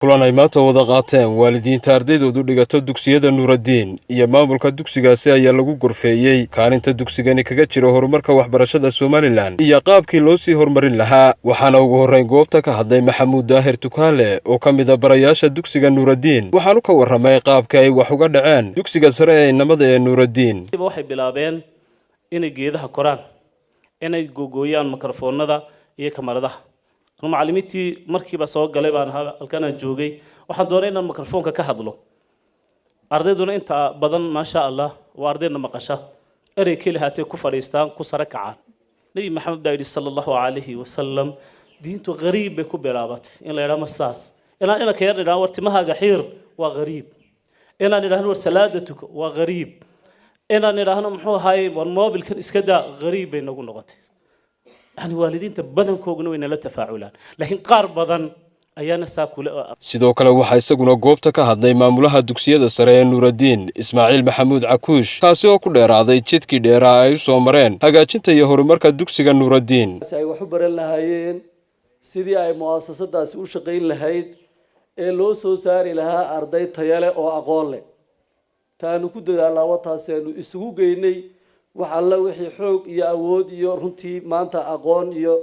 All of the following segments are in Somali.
kulan ay maanta wada qaateen waalidiinta ardaydoodu dhigato dugsiyada Nuuraddiin iyo maamulka dugsigaasi ayaa lagu gorfeeyay kaalinta dugsigani kaga jira horumarka waxbarashada Soomaaliland iyo qaabkii loo sii horumarin lahaa. Waxaana ugu horreyn goobta ka hadlay Maxamuud Daahir Tukaale oo ka mid ah barayaasha dugsiga Nuuraddiin. Waxaanu ka warramay qaabka ay wax uga dhaceen dugsiga sare ee inamada ee Nuuraddiin. waxay bilaabeen inay geedaha koraan, inay googooyaan mikrofoonada iyo kamaradaha. macallimiintii markiiba soo galay baan halkan joogay waxaan doonay inaan mikrofoonka ka hadlo. ardayduna inta badan ma sha Allah waa ardayna maqasha erey kale haatee ku fariistaan ku sare kacaan. nabi maxamed baa yidhi sallallahu alayhi wasallam diintu qariib bay ku bilaabatay in la yiraahdo masaas inaan ka yarnaa wartimahaaga xiir waa qariib inaan idhaahno war salaadatuka waa qariib inaan idhaahno muxuu ahaay war moobilkan iska daa qariib bay nagu noqotay. يعني والدين تبدن كوجنو إن لا تفاعلان لكن قارب بدن أيانا ساكول sidoo kale waxa isaguna goobta ka hadlay maamulaha dugsiyada sare ee Nuuraddiin Ismaaciil Maxamuud Cakuush kaasi oo ku dheeraaday jidkii dheeraa ay soo mareen hagaajinta iyo horumarka dugsiga Nuuraddiin ay wax u baran lahaayeen sidii ay muassasadaasi u shaqeyn lahayd ee loo soo saari lahaa arday tayo leh oo aqoon leh taanu ku dadaalaa wataasaynu isugu geynay وحلا وحي حوق يا أود يا رنتي ما أنت أقان يا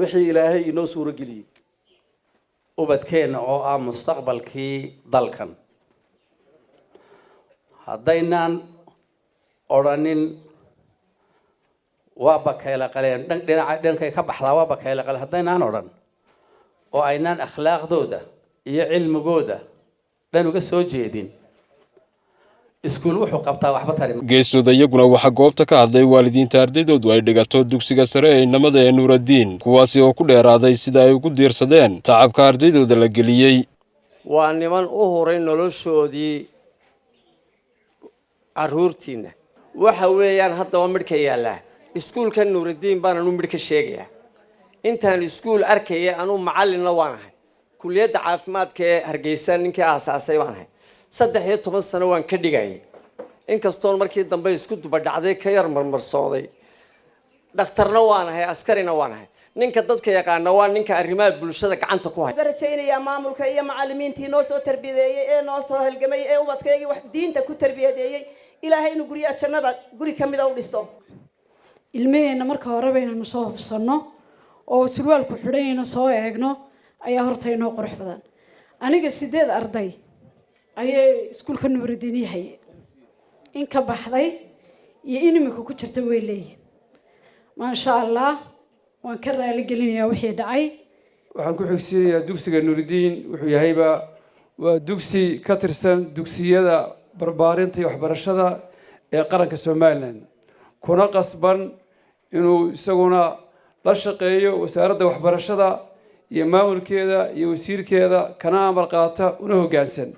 وحي إلهي ناس ورجلي وبتكين أو مستقبل كي ضلكن هدينا أورانين وابكيلا قليل دين كي كبح لا وابكيلا قليل هدينا أوران وعينان أخلاق ذودا يا علم جودا لأنه قصوا جيدين geesooda iyaguna waxa goobta ka hadlay waalidiinta ardaydoodu ay dhigato dugsiga sare ee inamada ee Nuuraddiin kuwaasi oo ku dheeraaday sida ay ugu diirsadeen tacabka ardaydooda la geliyay. waa niman u horay noloshoodii caruurtiina waxa weeyaan hadda midka yaala iskuulka Nuuraddiin baan anu midka sheegaya intaan iskuul arkay anu macallin waanahay kulliyadda caafimaadka ee Hargeysa ninkii aasaasay waanahay 13 sano waan ka dhigay in kastoon markii dambe isku duba dhacday ka yar marmarsooday dhakhtarna waanahay askarina waanahay ninka dadka yaqaan waa ninka arrimaha bulshada gacanta ku haya garajeynaya maamulka iyo macallimiintii noo soo tarbiyadeeyay ee noo soo halgamay ee ubadkayga wax diinta ku tarbiyadeeyay ilaahay inuu guriga jannada guri kamid ah u dhiso ilmeena marka hore baynu soo hubsano oo surwaalku xidhayna soo eegno ayaa horta inoo qurux badan aniga 8 arday ayay iskuulka Nuuraddiin yahay in ka baxday iyo inimka ku jirta way leeyihiin ma sha Allah waan ka raali gelinayaa wixii dhacay waxaan ku xigsiinayaa dugsiga Nuuraddiin wuxuu yahayba waa dugsi ka tirsan dugsiyada barbaarinta iyo waxbarashada ee qaranka Soomaaliland kuna qasban inuu isaguna la shaqeeyo wasaaradda waxbarashada iyo maamulkeeda iyo wasiirkeeda kana amar qaata una hoggaansan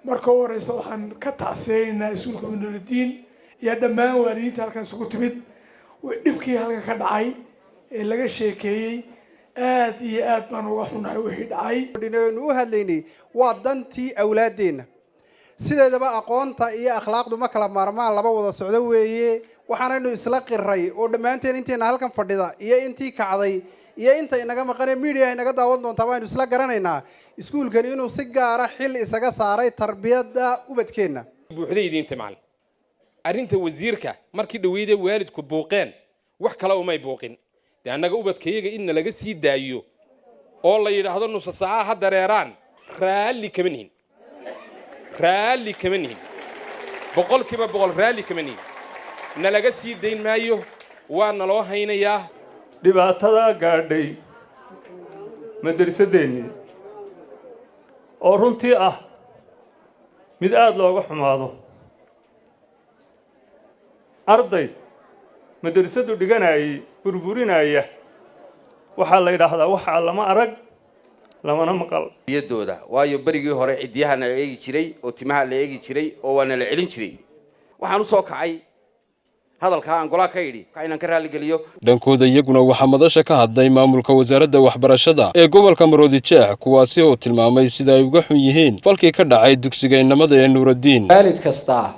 marka horeysa waxaan ka tacsiyeynaa iskuulka Nuuraddiin iyo dhammaan waalidiinta halkan isugu timid dhibkii halkan ka dhacay ee laga sheekeeyay aad iyo aad baan uga xunahay wixii dhacay dhinaanu u hadlaynay waa dantii awlaadeena sideedaba aqoonta iyo akhlaaqdu ma kala maarmaan laba wada socdo weeye waxaanaynu isla qiray oo dhammaanteen inteena halkan fadhida iyo intii kacday iyo inta inaga maqanay media inaga daawan doontaa waanu isla garanaynaa iskuulkan inuu si gaar ah xil isaga saaray tarbiyada ubadkeena buuxday idinta macal arinta wasiirka markii dhaweeyay waalidku buuqeen wax kale uma buuqin anaga ubadkayga in laga sii daayo oo la yiraahdo nus saaca ha dareeraan raali kamanihin boqolkiiba boqol raali kamanihin nalaga sii dayn maayo waana loo haynayaa dhibaatada gaadhay madrasadeennii oo runtii ah mid aad looga xumaado arday madrasadu dhiganayay burburinaya waxa la yiraahdaa waxa lama arag lamana maqal iyadooda waayo barigii hore cidiyaha la eegi jiray oo timaha la eegi jiray oo waana la celin jiray waxaan u soo kacay hadalka aan gola ka yiri ka inaan ka raali geliyo dhankooda iyaguna waxa madasha ka hadlay maamulka wasaaradda waxbarashada ee gobolka Maroodijeex kuwaasi oo tilmaamay sida ay uga xun yihiin falkii ka dhacay dugsiga inamada ee Nuuraddiin waalid kasta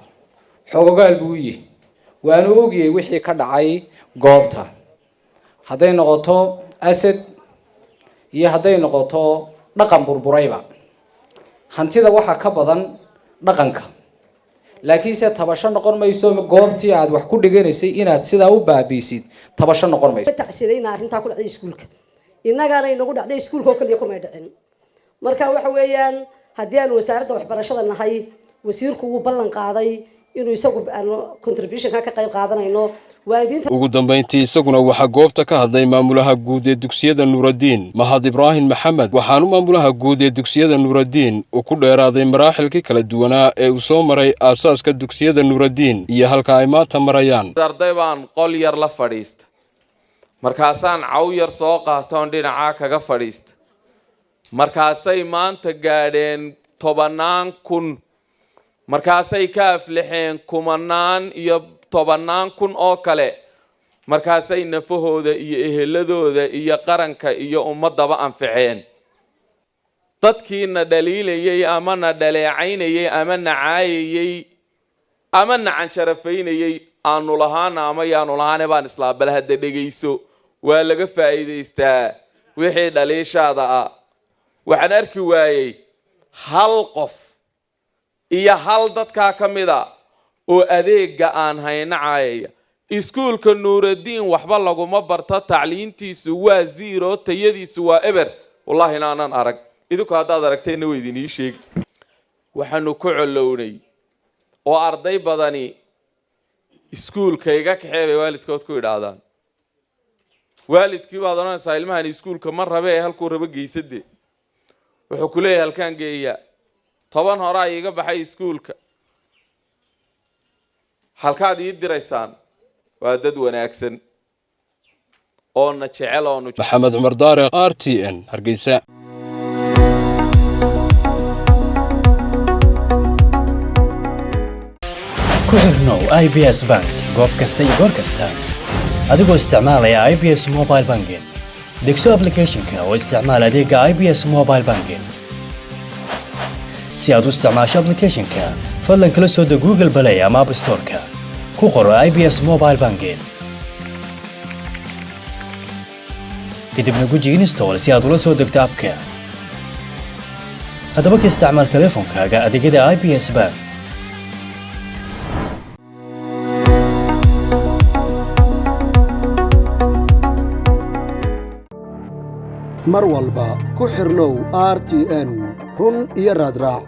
xogogaal buu yahay waanu ogiyay wixii ka dhacay goobta haday noqoto asad iyo haday noqoto dhaqan burburayba hantida waxa ka badan dhaqanka laakiin se tabasho noqon mayso goobtii aad wax ku dhiganaysay inaad sidaa u baabiisid tabasho noqon mayso tacsiidayna arrinta ku dhacday iskuulka innagana inagu dhacday iskuulka oo kaliya kuma dhicin marka waxa weeyaan haddii aan wasaaradda waxbarashada nahay wasiirku uu ballan qaaday inuu isagu contribution ka qayb qaadanayno ugu dambeyntii isaguna waxaa goobta ka hadlay maamulaha guud ee dugsiyada Nuuraddiin Mahad Ibrahim Maxamed waxaanu maamulaha guud ee dugsiyada Nuuraddiin uu ku dheeraaday maraaxilkii kala duwanaa ee uu soo maray aasaaska dugsiyada Nuuraddiin iyo halka ay maanta marayaan arday baan qol yar la fadhiista markaasaan caw yar soo qaatoon dhinaca kaga fadhiista markaasay maanta gaadheen 10,000 markaasay ka aflixeen 10,000 iyo 10,000 oo kale markaasay nafahooda iyo eheladooda iyo qaranka iyo ummadaba anficeen dadkiina dhaliilayay ama na dhaleecaynayay ama nacaayay ama nacanjarafaynayay aanu lahaana ama yaanu lahaane baan islaa bal hadda dhegayso waa laga faa'iidaystaa wixii dhaliishaada ah waxaan arki waayay hal qof iyo hal dadka ka mid ah oo adeega aan haynacaaya iskuulka Nuuraddiin waxba laguma barta tacliintiisu waa 0 tayadiisu waa eber wallahi inaanan arag idinku haddaad aragtayna way idin sheeg waxaanu ku colownay oo arday badani iskuulkayga kaxeebay waalidkood ku idhaahdaan waalidkii baad oranaysaa ilmahan iskuulka ma rabe halkuu raba geysade wuxuu ku leeyahay halkaan geeya 10 hore iga baxay iskuulka halkaad ii diraysaan waa dad wanaagsan oo na jecel oo Maxamed Cumar Daariq RTN Hargeysa ku xirnow IBS Bank goob kasta iyo goor kasta adigoo isticmaalaya IBS Mobile Banking degso application-ka oo isticmaal adeega IBS Mobile Banking si aad u isticmaasho application-ka fadlan kala soo deg Google Play ama App Store-ka ku qoro IBS Mobile Banking kadibna guji install si aad ula soo degto app-ka haddaba ka isticmaal telefoonkaaga adeegyada IBS Bank mar walba ku xirnow RTN run iyo raadraac